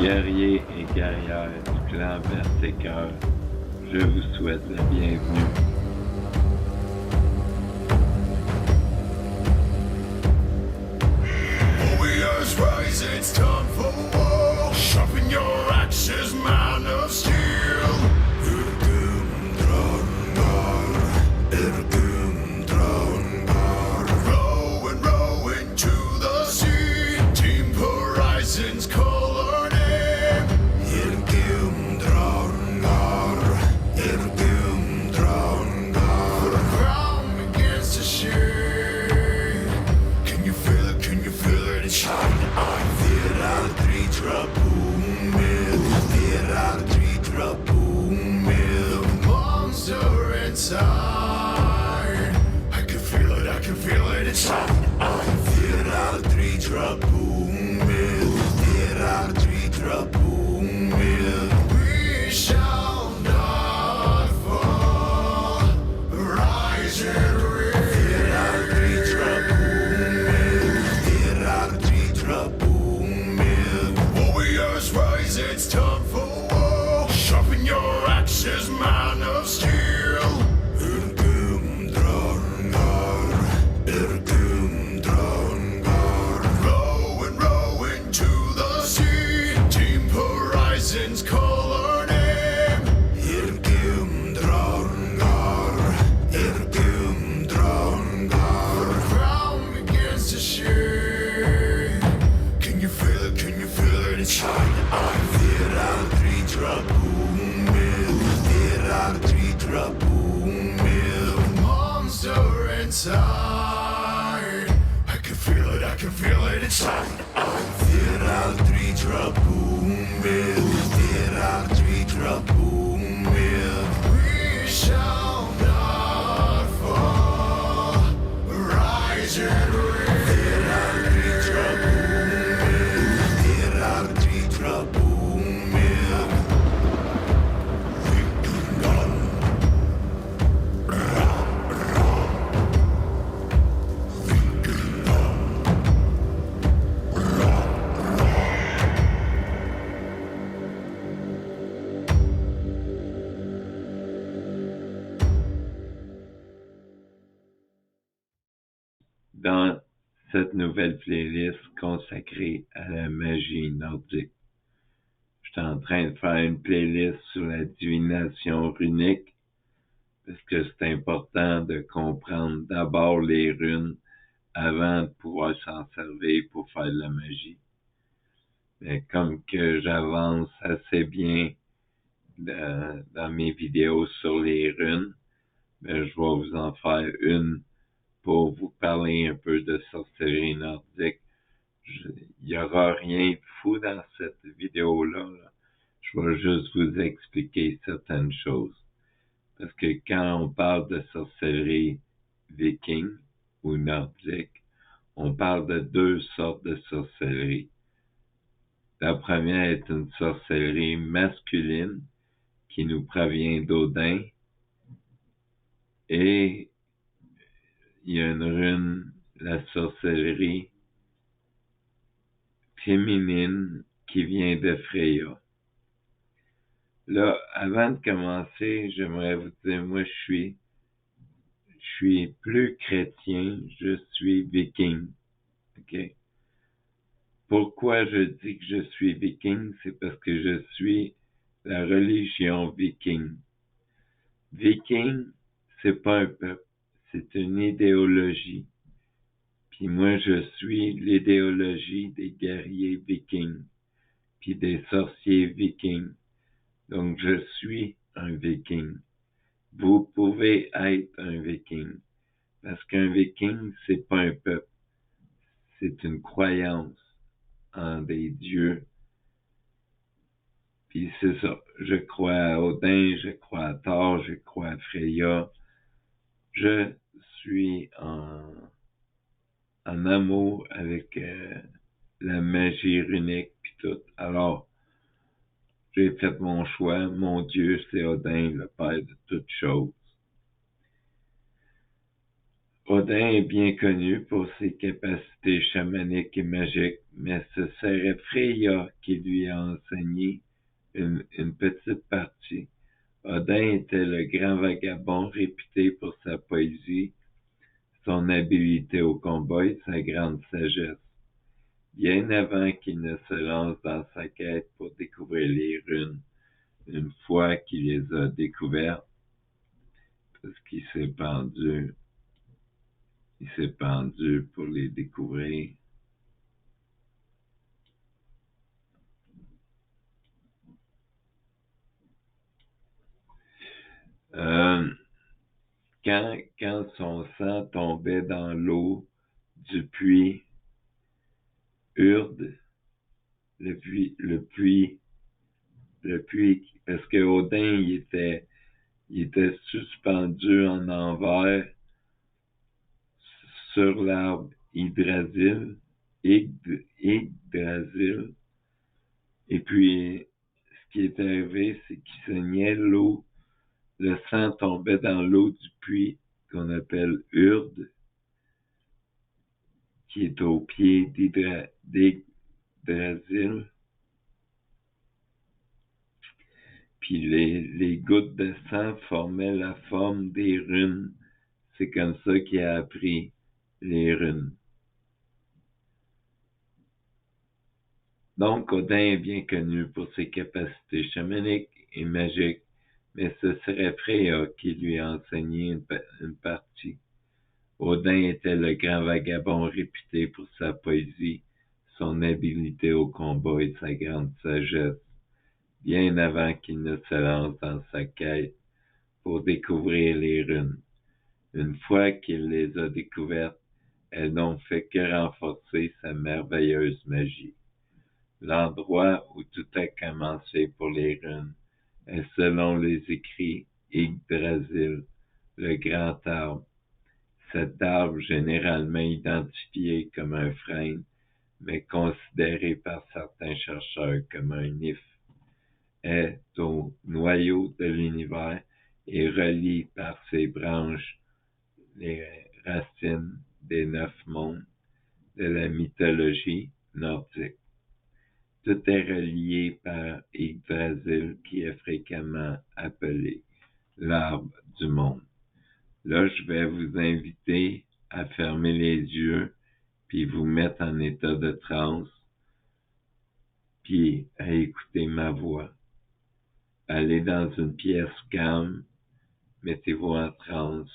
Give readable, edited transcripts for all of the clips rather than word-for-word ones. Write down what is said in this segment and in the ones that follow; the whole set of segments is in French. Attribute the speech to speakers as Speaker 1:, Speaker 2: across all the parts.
Speaker 1: Guerriers et guerrières du clan Berserker, je vous souhaite la bienvenue.
Speaker 2: Warriors rise, it's time for war. Sharpen your axes, man of steel. Irgum Drangar, Irgum Drangar. Row into the sea. Team Horizons call our name. Irgum Drangar, Irgum Drangar. The ground begins to shake. Can you feel it? Can you feel it? It's shine. I feel our three boom mill. Feel our three boom mill. The monster inside. I can feel it. I can feel it. It's shine. I feel our three boom mill. Feel our three boom mill. We shall not fall. Rise and reign. Feel our three boom mill. Feel our three boom mill. Warriors rise, it's time for war. Sharpen your axes, man of steel. Irgum Drangar, Irgum Drangar. Row into the sea. Team Horizons call our name. Irgum Drangar, Irgum Drangar. The ground begins to shake. Can you feel it? Can you feel it? It's shine. I feel our three boom mill. Feel our three boom mill. The monster inside. I can feel it. I can feel it. It's shine. I feel our three boom mill. Feel our three boom mill. We shall not fall. Rise and reign. Feel our three boom mill. Feel our three boom mill.
Speaker 1: Dans cette nouvelle playlist consacrée à la magie nordique, je suis en train de faire une playlist sur la divination runique parce que c'est important de comprendre d'abord les runes avant de pouvoir s'en servir pour faire de la magie. Mais comme que j'avance assez bien dans mes vidéos sur les runes, je vais vous en faire une pour vous parler un peu de sorcellerie nordique. Il n'y aura rien de fou dans cette vidéo-là. Je vais juste vous expliquer certaines choses. Parce que quand on parle de sorcellerie viking ou nordique, on parle de deux sortes de sorcellerie. La première est une sorcellerie masculine qui nous provient d'Odin et il y a une rune, la sorcellerie féminine qui vient de Freya. Là, avant de commencer, j'aimerais vous dire, moi, je suis plus chrétien, je suis viking. OK? Pourquoi je dis que je suis viking? C'est parce que je suis la religion viking. Viking, c'est pas un peuple, c'est une idéologie. Puis moi, je suis l'idéologie des guerriers vikings, puis des sorciers vikings. Donc, je suis un viking. Vous pouvez être un viking. Parce qu'un viking, c'est pas un peuple. C'est une croyance en des dieux. Puis c'est ça. Je crois à Odin, je crois à Thor, je crois à Freya. Je suis en amour avec la magie runique puis tout. Alors, j'ai fait mon choix. Mon Dieu, c'est Odin, le père de toutes choses. Odin est bien connu pour ses capacités chamaniques et magiques, mais ce serait Freya qui lui a enseigné une petite partie. Odin était le grand vagabond réputé pour sa poésie, son habileté au combat et sa grande sagesse. Bien avant qu'il ne se lance dans sa quête pour découvrir les runes, une fois qu'il les a découvertes, parce qu'il s'est pendu pour les découvrir. Quand son sang tombait dans l'eau du puits Urde, le puits, parce que Odin, il était suspendu en envers sur l'arbre Yggdrasil, et puis ce qui est arrivé, c'est qu'il saignait l'eau, le sang tombait dans l'eau du puits qu'on appelle Urde, qui est au pied d'Yggdrasil. Puis les gouttes de sang formaient la forme des runes. C'est comme ça qu'il a appris les runes. Donc, Odin est bien connu pour ses capacités chamaniques et magiques, mais ce serait Freya qui lui a enseigné une partie. Odin était le grand vagabond réputé pour sa poésie, son habileté au combat et sa grande sagesse, bien avant qu'il ne se lance dans sa quête pour découvrir les runes. Une fois qu'il les a découvertes, elles n'ont fait que renforcer sa merveilleuse magie. L'endroit où tout a commencé pour les runes est, selon les écrits, Yggdrasil, le grand arbre. Cet arbre, généralement identifié comme un frêne, mais considéré par certains chercheurs comme un nymphe, est au noyau de l'univers et relie par ses branches les racines des 9 mondes de la mythologie nordique. Tout est relié par Yggdrasil, qui est fréquemment appelé l'arbre du monde. Là, je vais vous inviter à fermer les yeux, puis vous mettre en état de transe, puis à écouter ma voix. Allez dans une pièce calme, mettez-vous en transe,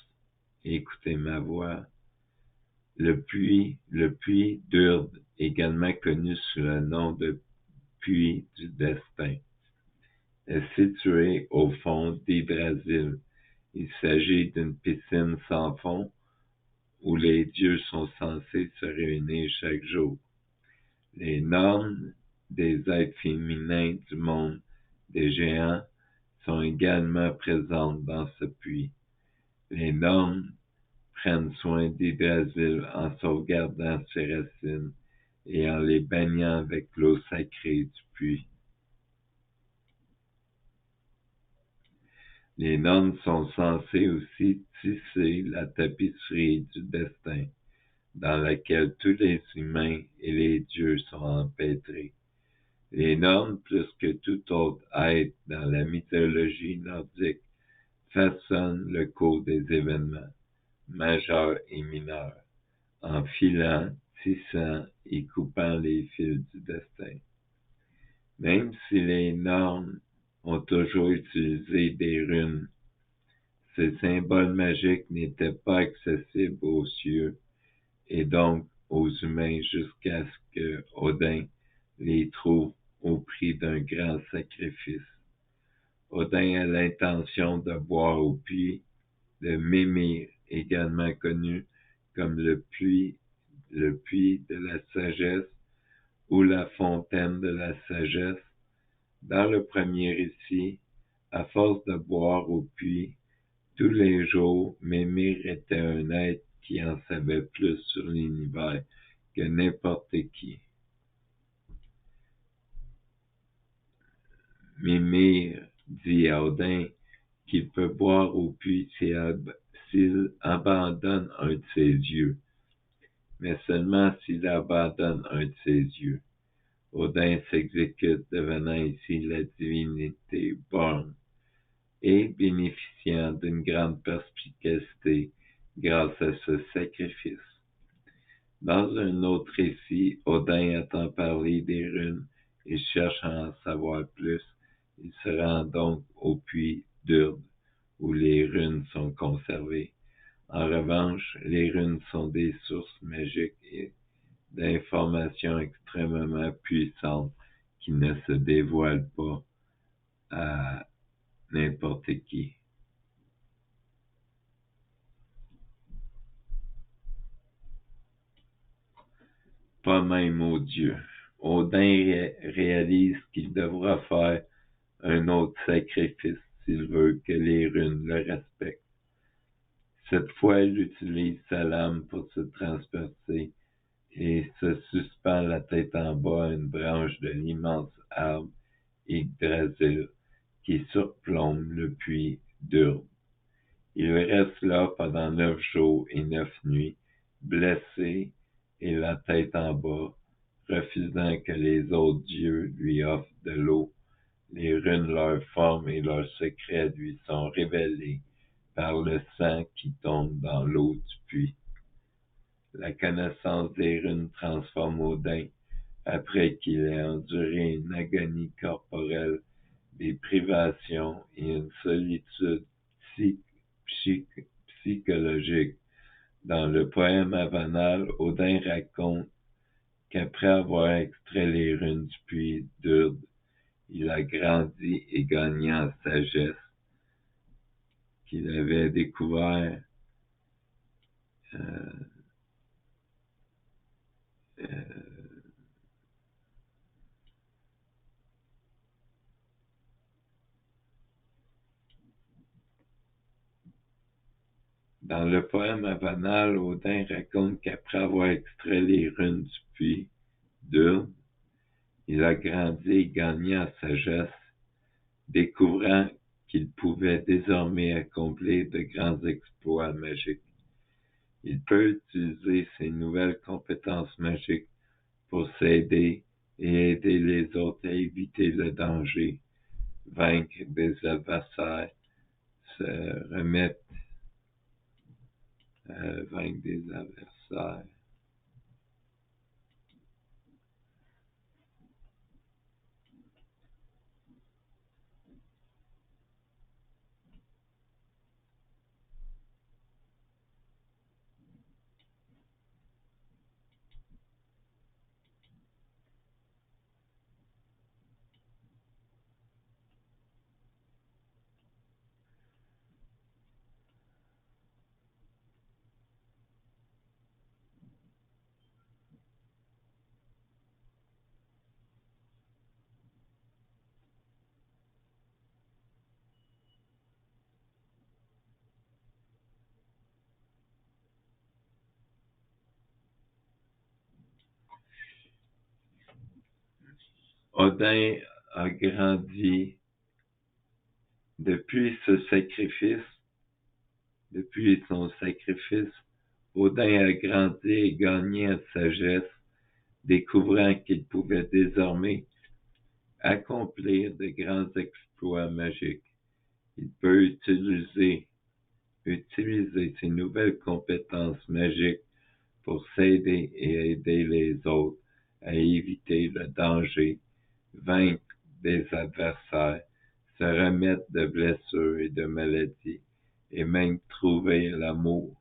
Speaker 1: écoutez ma voix. Le puits d'Urde, également connu sous le nom de puits du destin, est situé au fond d'Yggdrasil. Il s'agit d'une piscine sans fond où les dieux sont censés se réunir chaque jour. Les normes des êtres féminins du monde des géants sont également présentes dans ce puits. Les normes prennent soin d'Yggdrasil en sauvegardant ses racines et en les baignant avec l'eau sacrée du puits. Les normes sont censées aussi tisser la tapisserie du destin, dans laquelle tous les humains et les dieux sont empêtrés. Les normes, plus que tout autre être dans la mythologie nordique, façonnent le cours des événements, majeurs et mineurs, en filant, tissant et coupant les fils du destin. Même si les normes ont toujours utilisé des runes, ces symboles magiques n'étaient pas accessibles aux cieux et donc aux humains jusqu'à ce que Odin les trouve au prix d'un grand sacrifice. Odin a l'intention de boire au puits de Mimir, également connu comme le puits de la sagesse ou la fontaine de la sagesse. Dans le premier récit, à force de boire au puits tous les jours, Mimir était un être qui en savait plus sur l'univers que n'importe qui. Mimir dit à Odin qu'il peut boire au puits s'il abandonne un de ses yeux, mais seulement s'il abandonne un de ses yeux. Odin s'exécute, devenant ainsi la divinité borne et bénéficiant d'une grande perspicacité grâce à ce sacrifice. Dans un autre récit, Odin entend parler des runes et cherche à en savoir plus. Il se rend donc au puits d'Urd, où les runes sont conservées. En revanche, les runes sont des sources magiques et d'informations extrêmement puissantes qui ne se dévoilent pas à n'importe qui. Pas même aux dieux. Odin réalise qu'il devra faire un autre sacrifice s'il veut que les runes le respectent. Cette fois, il utilise sa lame pour se transpercer et se suspend la tête en bas à une branche de l'immense arbre Yggdrasil qui surplombe le puits d'Urd. Il reste là pendant 9 jours et 9 nuits, blessé et la tête en bas, refusant que les autres dieux lui offrent de l'eau. Les runes, leur forme et leurs secrets lui sont révélés par le sang qui tombe dans l'eau du puits. La connaissance des runes transforme Odin, après qu'il ait enduré une agonie corporelle, des privations et une solitude psychologique. Dans le poème Avanal, Odin raconte qu'après avoir extrait les runes du puits d'Urd, il a grandi et gagné en sagesse, qu'il avait découvert Dans le poème Avanal, Odin raconte qu'après avoir extrait les runes du puits d'Urd, il a grandi et gagné en sagesse, découvrant qu'il pouvait désormais accomplir de grands exploits magiques. Il peut utiliser ses nouvelles compétences magiques pour s'aider et aider les autres à éviter le danger, vaincre des adversaires, se remettre vaincre des adversaires. Odin a grandi depuis son sacrifice. Odin a grandi et gagné en sagesse, découvrant qu'il pouvait désormais accomplir de grands exploits magiques. Il peut utiliser ses nouvelles compétences magiques pour s'aider et aider les autres à éviter le danger, vaincre des adversaires, se remettre de blessures et de maladies, et même trouver l'amour.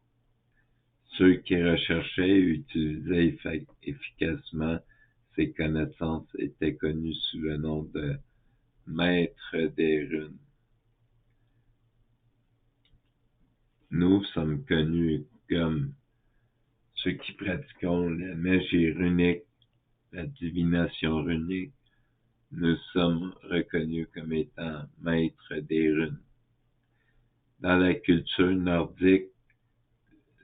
Speaker 1: Ceux qui recherchaient et utilisaient efficacement ces connaissances étaient connus sous le nom de maîtres des runes. Nous sommes connus comme ceux qui pratiquons la magie runique, la divination runique. Nous sommes reconnus comme étant maîtres des runes. Dans la culture nordique,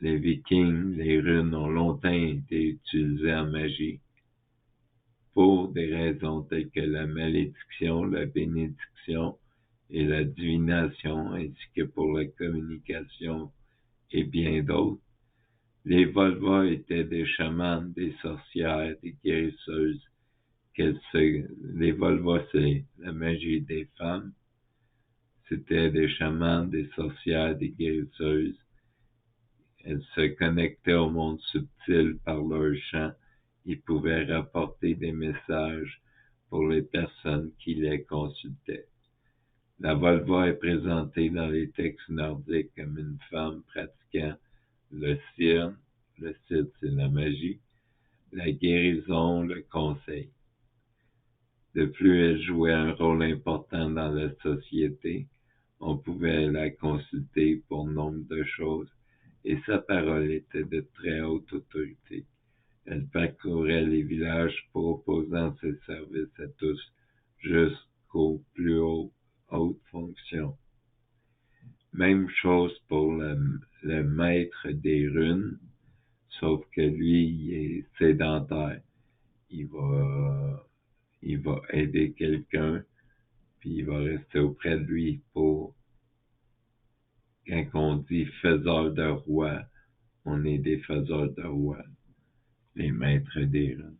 Speaker 1: les Vikings, les runes ont longtemps été utilisées en magie pour des raisons telles que la malédiction, la bénédiction et la divination, ainsi que pour la communication et bien d'autres. Les Volvas étaient des chamanes, des sorcières, des guérisseuses. Les Volvas, c'est la magie des femmes. C'était des chamanes, des sorcières, des guérisseuses. Elles se connectaient au monde subtil par leur chant et pouvaient rapporter des messages pour les personnes qui les consultaient. La Volva est présentée dans les textes nordiques comme une femme pratiquant le cirne, le cirne c'est la magie, la guérison, le conseil. De plus, elle jouait un rôle important dans la société. On pouvait la consulter pour nombre de choses et sa parole était de très haute autorité. Elle parcourait les villages proposant ses services à tous jusqu'aux plus hautes fonctions. Même chose pour le maître des runes, sauf que lui, il est sédentaire. Il va aider quelqu'un, puis il va rester auprès de lui pour, quand on dit faiseur de roi, on est des faiseurs de roi, les maîtres des runes.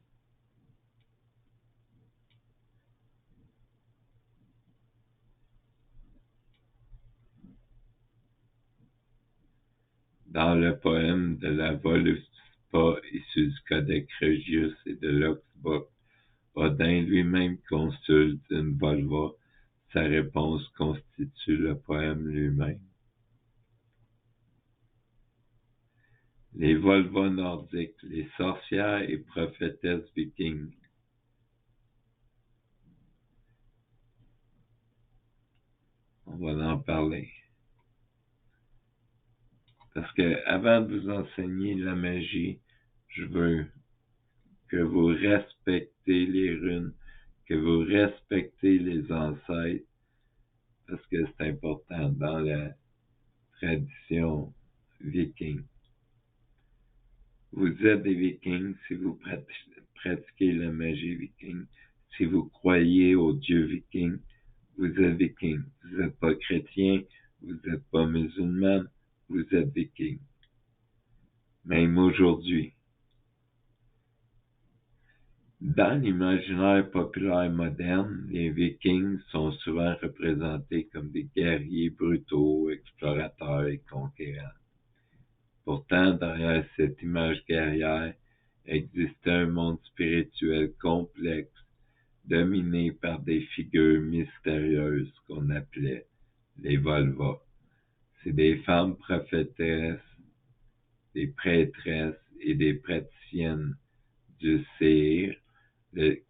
Speaker 1: Dans le poème de la Voluspa, issu du Codex Regius et de l'Oxbox, Odin lui-même consulte une Volva. Sa réponse constitue le poème lui-même. Les Volvas nordiques, les sorcières et prophétesses vikings. On va en parler. Parce que avant de vous enseigner la magie, je veux que vous respectez les runes, que vous respectez les ancêtres, parce que c'est important dans la tradition viking. Vous êtes des vikings si vous pratiquez la magie viking. Si vous croyez aux dieux vikings, vous êtes viking. Vous n'êtes pas chrétien, vous n'êtes pas musulman, vous êtes viking. Même aujourd'hui. Dans l'imaginaire populaire moderne, les Vikings sont souvent représentés comme des guerriers brutaux, explorateurs et conquérants. Pourtant, derrière cette image guerrière existait un monde spirituel complexe, dominé par des figures mystérieuses qu'on appelait les Volvas. C'est des femmes prophétesses, des prêtresses et des praticiennes du Seir.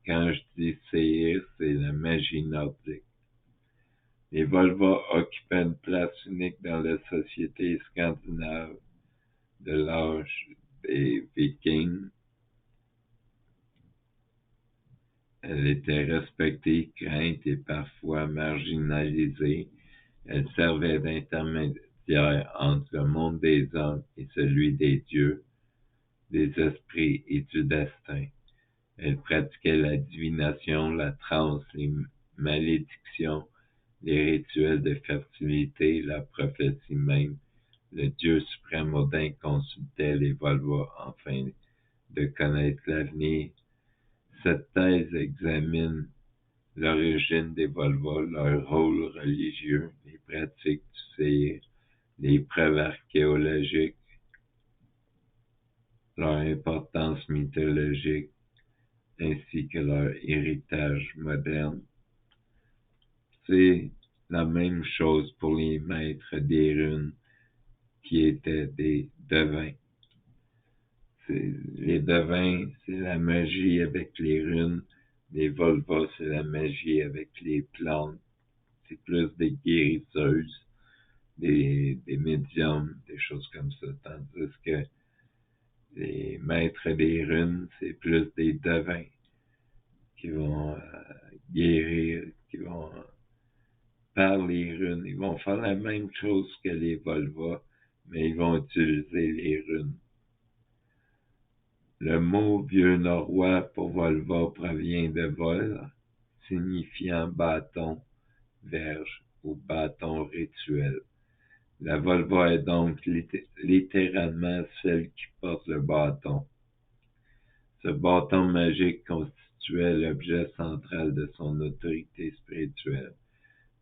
Speaker 1: Quand je dis Seir, c'est la magie nordique. Les Volvas occupaient une place unique dans la société scandinave de l'âge des Vikings. Elle était respectée, crainte et parfois marginalisée. Elle servait d'intermédiaire entre le monde des hommes et celui des dieux, des esprits et du destin. Elle pratiquait la divination, la transe, les malédictions, les rituels de fertilité, la prophétie même. Le Dieu suprême Odin consultait les Volvas afin de connaître l'avenir. Cette thèse examine l'origine des Volvas, leur rôle religieux, les pratiques du Seir, les preuves archéologiques, leur importance mythologique, ainsi que leur héritage moderne. C'est la même chose pour les maîtres des runes qui étaient des devins. Les devins, c'est la magie avec les runes. Les Volvas, c'est la magie avec les plantes. C'est plus des guérisseuses, des médiums, des choses comme ça. Tandis que les maîtres des runes, c'est plus des devins qui vont guérir, qui vont par les runes. Ils vont faire la même chose que les Volvas, mais ils vont utiliser les runes. Le mot vieux norrois pour Volva provient de vol, signifiant bâton, verge ou bâton rituel. La Volva est donc littéralement celle qui porte le bâton. Ce bâton magique constituait l'objet central de son autorité spirituelle.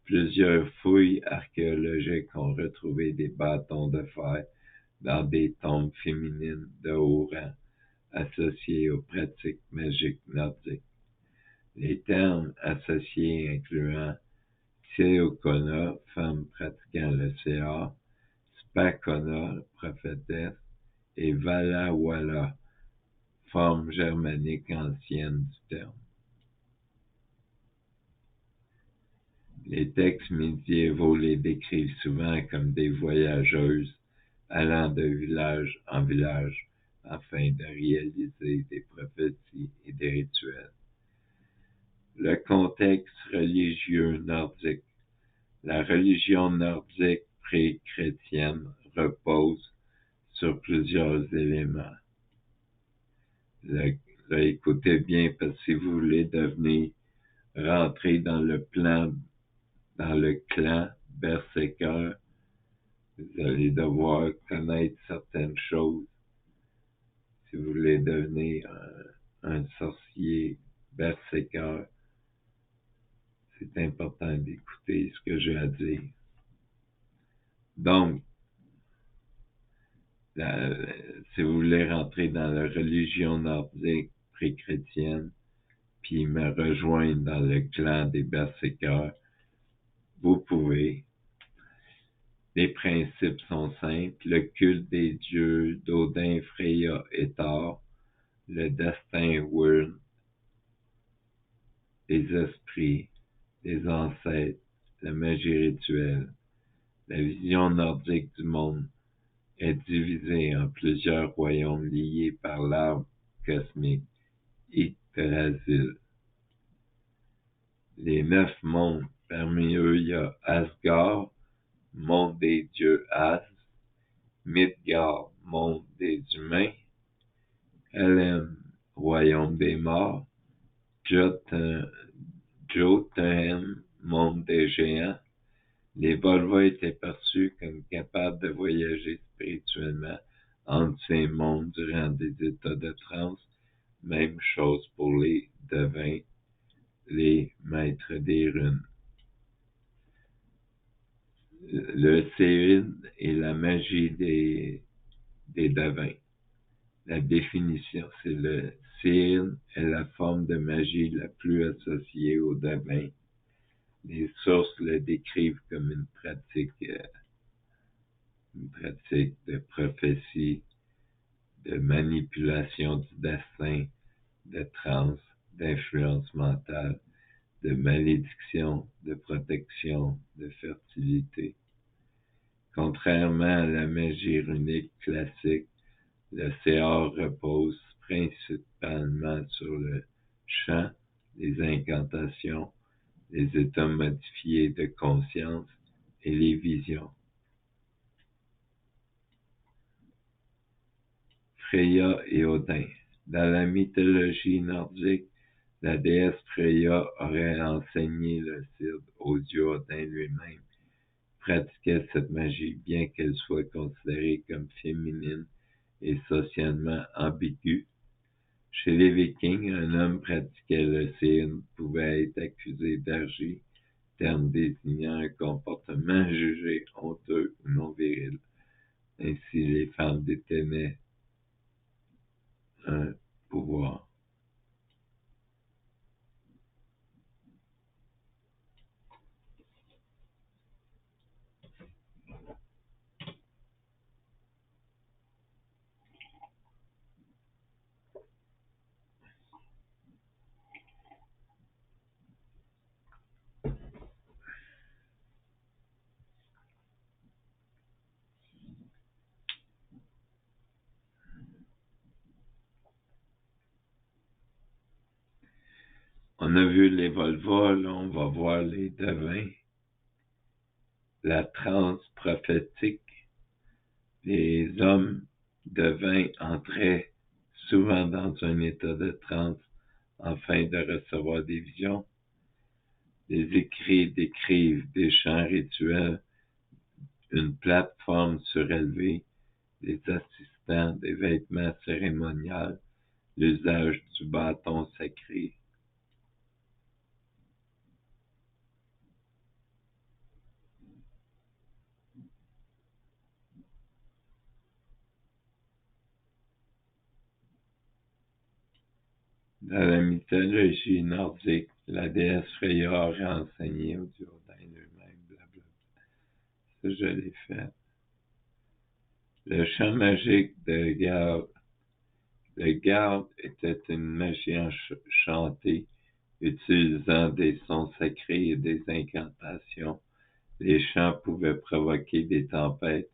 Speaker 1: Plusieurs fouilles archéologiques ont retrouvé des bâtons de fer dans des tombes féminines de haut rang associées aux pratiques magiques nordiques. Les termes associés incluant Tseokona, femme pratiquant le CA, Spakona, prophétesse, et Valawala, forme germanique ancienne du terme. Les textes médiévaux les décrivent souvent comme des voyageuses allant de village en village afin de réaliser des prophéties et des rituels. Le contexte religieux nordique. La religion nordique pré-chrétienne repose sur plusieurs éléments. Là, écoutez bien, parce que si vous voulez rentrer dans le clan Berserker, vous allez devoir connaître certaines choses. Si vous voulez devenir un sorcier Berserker, c'est important d'écouter ce que j'ai à dire. Donc, si vous voulez rentrer dans la religion nordique pré-chrétienne, puis me rejoindre dans le clan des Berserkers, vous pouvez. Les principes sont simples. Le culte des dieux d'Odin, Freya et Thor, le destin Wyrn, les esprits, les ancêtres, la magie rituelle. La vision nordique du monde est divisée en plusieurs royaumes liés par l'arbre cosmique Yggdrasil. Les 9 mondes, parmi eux, il y a Asgard, monde des dieux As, Midgard, monde des humains, Helheim, royaume des morts, Jotunheim, monde des géants. Les Volva étaient perçus comme capables de voyager spirituellement entre ces mondes durant des états de transe. Même chose pour les devins, les maîtres des runes. Le Séin et la magie des devins. La définition, c'est le Séin est la forme de magie la plus associée aux devins. Les sources le décrivent comme une pratique de prophétie, de manipulation du destin, de transe, d'influence mentale, de malédiction, de protection, de fertilité. Contrairement à la magie runique classique, le CA repose principalement sur le chant, les incantations, les états modifiés de conscience et les visions. Freya et Odin. Dans la mythologie nordique, la déesse Freya aurait enseigné le cirque au dieu Odin lui-même, pratiquait cette magie bien qu'elle soit considérée comme féminine et socialement ambiguë. Chez les Vikings, un homme pratiquait le Séin pouvait être accusé d'orgie, terme désignant un comportement jugé honteux ou non viril. Ainsi, les femmes détenaient un pouvoir. On a vu les Volva, là, on va voir les devins. La transe prophétique. Les hommes devins entraient souvent dans un état de transe afin de recevoir des visions. Les écrits décrivent des chants rituels une plateforme surélevée, des assistants, des vêtements cérémoniels, l'usage du bâton sacré. Dans la mythologie nordique, la déesse Freya aurait enseigné aux Duodin eux-mêmes, blablabla. Ça, je l'ai fait. Le chant magique de Gard. Le Gard était une magie chantée utilisant des sons sacrés et des incantations. Les chants pouvaient provoquer des tempêtes,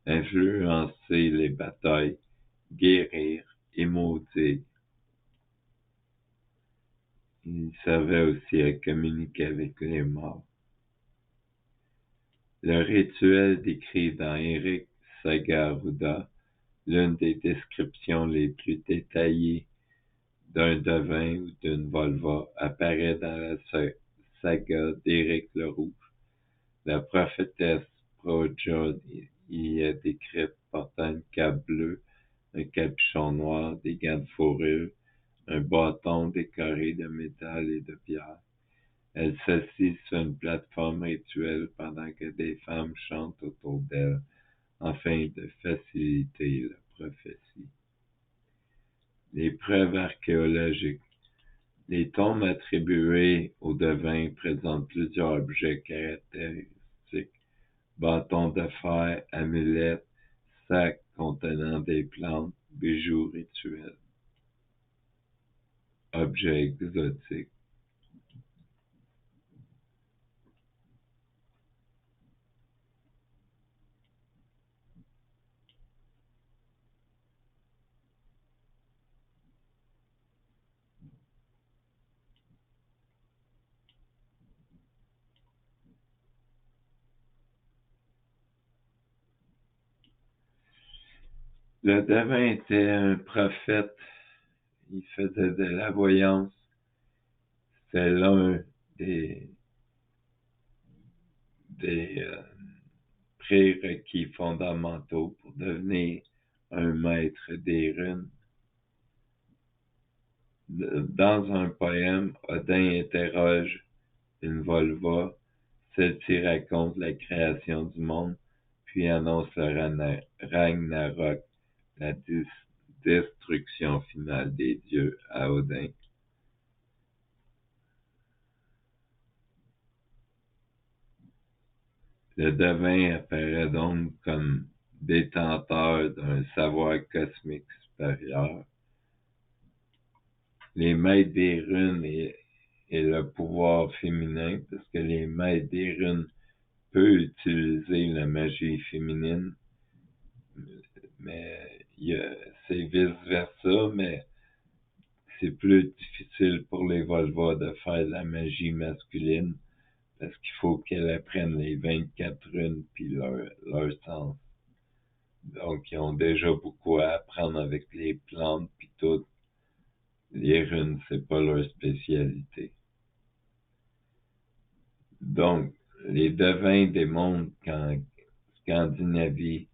Speaker 1: influencer les batailles, guérir et maudire. Ils servaient aussi à communiquer avec les morts. Le rituel décrit dans Eric Sagaruda, l'une des descriptions les plus détaillées d'un devin ou d'une volva, apparaît dans la saga d'Éric le Rouge. La prophétesse Proja y est décrite portant une cape bleue, un capuchon noir, des gants de fourrure, un bâton décoré de métal et de pierre. Elle s'assit sur une plateforme rituelle pendant que des femmes chantent autour d'elle, afin de faciliter la prophétie. Les preuves archéologiques. Les tombes attribuées aux devins présentent plusieurs objets caractéristiques: bâtons de fer, amulettes, sacs contenant des plantes, bijoux rituels. Objets exotiques. Le devin était un prophète. Il faisait de la voyance. C'est l'un des prérequis fondamentaux pour devenir un maître des runes. Dans un poème, Odin interroge une volva. Celle-ci raconte la création du monde, puis annonce le Ragnarok, la destruction finale des dieux à Odin. Le devin apparaît donc comme détenteur d'un savoir cosmique supérieur. Les maîtres des runes et le pouvoir féminin, parce que les maîtres des runes peuvent utiliser la magie féminine, mais c'est vice-versa, mais c'est plus difficile pour les volvas de faire de la magie masculine, parce qu'il faut qu'elles apprennent les 24 runes puis leur sens. Donc, ils ont déjà beaucoup à apprendre avec les plantes puis tout. Les runes, c'est pas leur spécialité. Donc, les devins démontrent qu'en Scandinavie,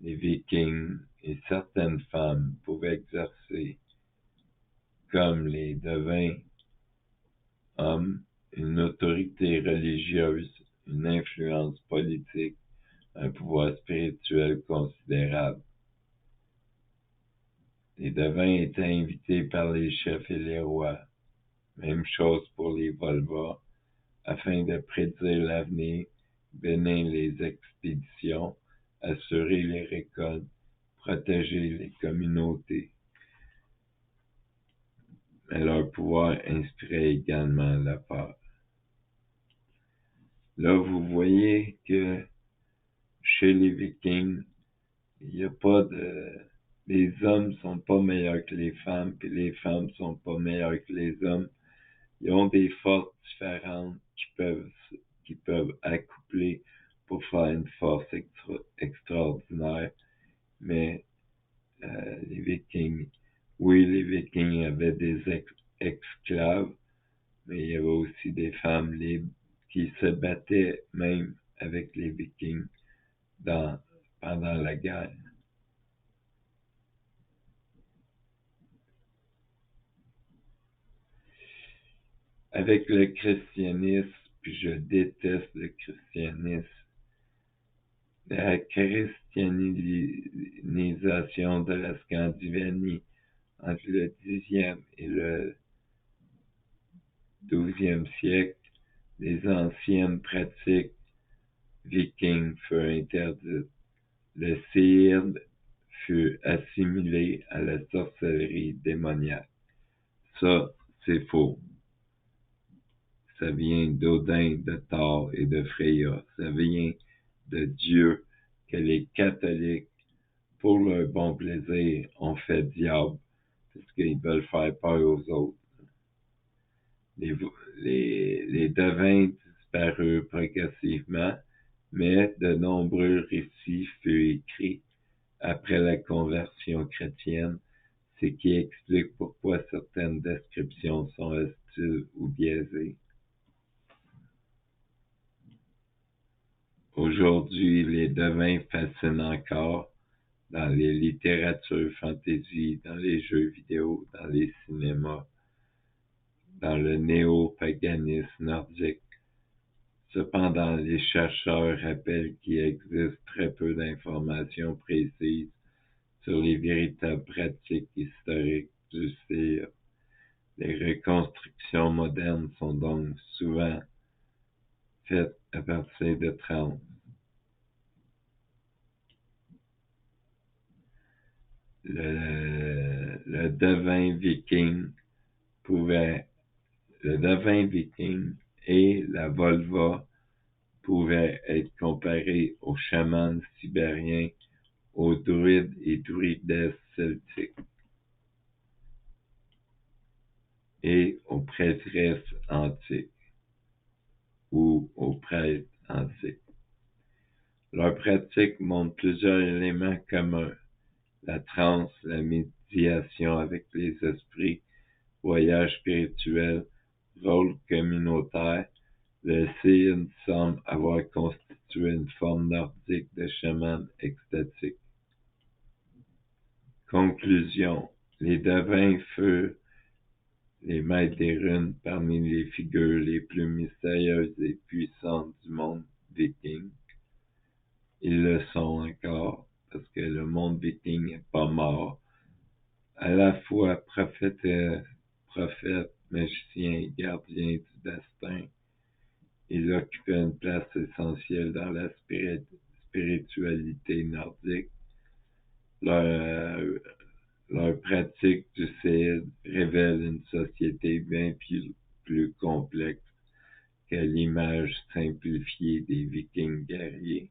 Speaker 1: les Vikings et certaines femmes pouvaient exercer, comme les devins hommes, une autorité religieuse, une influence politique, un pouvoir spirituel considérable. Les devins étaient invités par les chefs et les rois. Même chose pour les volvas, afin de prédire l'avenir, bénir les expéditions, assurer les récoltes, protéger les communautés. Mais leur pouvoir inspirait également la peur. Là, vous voyez que chez les Vikings, il n'y a pas de... Les hommes sont pas meilleurs que les femmes, puis les femmes sont pas meilleures que les hommes. Ils ont des forces différentes qui peuvent accoupler pour faire une force extraordinaire. Mais les Vikings, oui, les Vikings avaient des esclaves, mais il y avait aussi des femmes libres qui se battaient même avec les Vikings pendant la guerre. Avec le christianisme, puis je déteste le christianisme, la christianisation de la Scandinavie entre le 10e et le 12e siècle, les anciennes pratiques vikings furent interdites. Le séide fut assimilé à la sorcellerie démoniaque. Ça, c'est faux. Ça vient d'Odin, de Thor et de Freya. Ça vient de Dieu que les catholiques, pour leur bon plaisir, ont fait diable, parce qu'ils veulent faire peur aux autres. Les devins disparurent progressivement, mais de nombreux récits furent écrits après la conversion chrétienne, ce qui explique pourquoi certaines descriptions sont hostiles ou biaisées. Aujourd'hui, les devins fascinent encore dans les littératures fantasy, dans les jeux vidéo, dans les cinémas, dans le néo-paganisme nordique. Cependant, les chercheurs rappellent qu'il existe très peu d'informations précises sur les véritables pratiques historiques du cire. Les reconstructions modernes sont donc souvent faites à partir de transes. Le devin viking et la volva pouvaient être comparés aux chamans sibériens, aux druides et druidesses celtiques et aux prêtresses antiques ou aux prêtres antiques. Leur pratique montre plusieurs éléments communs: la transe, la médiation avec les esprits, voyage spirituel, rôle communautaire. Le Cid semble avoir constitué une forme nordique de chaman extatique. Conclusion: les devins furent les maîtres des runes parmi les figures les plus mystérieuses et puissantes du monde viking. Ils le sont encore, parce que le monde viking n'est pas mort. À la fois prophète, magicien et gardien du destin, il occupait une place essentielle dans la spiritualité nordique. Leur pratique du Cid révèle une société bien plus complexe que l'image simplifiée des Vikings guerriers.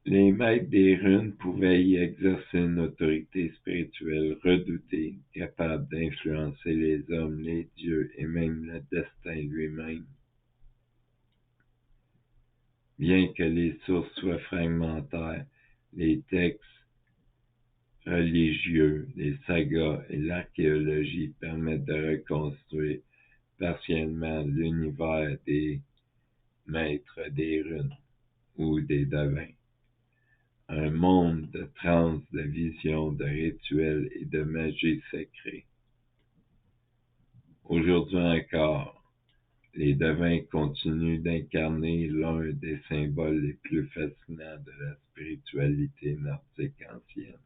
Speaker 1: Les maîtres des runes pouvaient y exercer une autorité spirituelle redoutée, capable d'influencer les hommes, les dieux et même le destin lui-même. Bien que les sources soient fragmentaires, les textes religieux, les sagas et l'archéologie permettent de reconstruire partiellement l'univers des maîtres des runes ou des devins. Un monde de transe, de visions, de rituels et de magie sacrée. Aujourd'hui encore, les devins continuent d'incarner l'un des symboles les plus fascinants de la spiritualité nordique ancienne.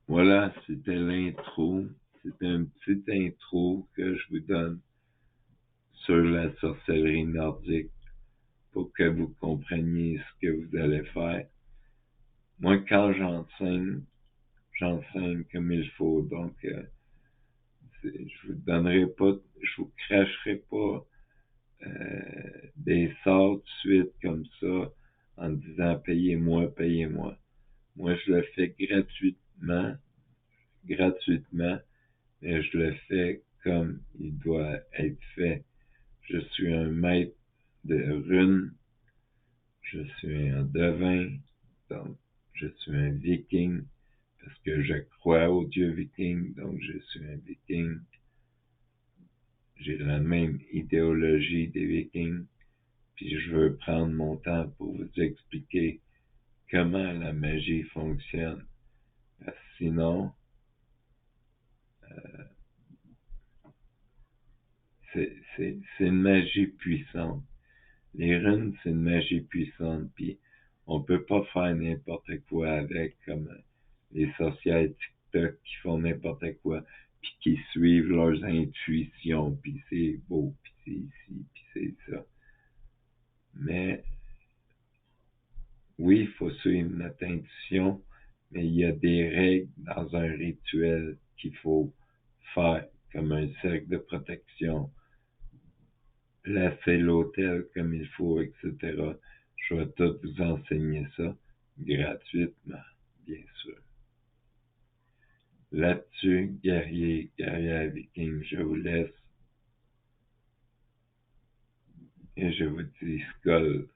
Speaker 1: Voilà, c'était l'intro. C'était une petite intro que je vous donne sur la sorcellerie nordique pour que vous compreniez ce que vous allez faire. Moi, quand j'enseigne comme il faut. Donc, je vous donnerai pas, je vous cracherai pas des sorts de suite comme ça en disant payez-moi, payez-moi. Moi, je le fais gratuitement, mais je le fais comme il doit être fait. Je suis un maître de runes, je suis un devin, donc je suis un viking, parce que je crois aux dieux vikings, donc je suis un viking. J'ai la même idéologie des vikings, puis je veux prendre mon temps pour vous expliquer comment la magie fonctionne. Parce que sinon, c'est une magie puissante. Les runes, c'est une magie puissante, puis on peut pas faire n'importe quoi avec, comme les sorcières TikTok qui font n'importe quoi, puis qui suivent leurs intuitions, puis c'est beau, puis c'est ici, puis c'est ça. Mais oui, il faut suivre notre intuition, mais il y a des règles dans un rituel qu'il faut faire, comme un cercle de protection, placer l'autel comme il faut, etc. Je vais tout vous enseigner ça gratuitement, bien sûr. Là-dessus, guerrier, guerrière viking, je vous laisse et je vous dis Skål.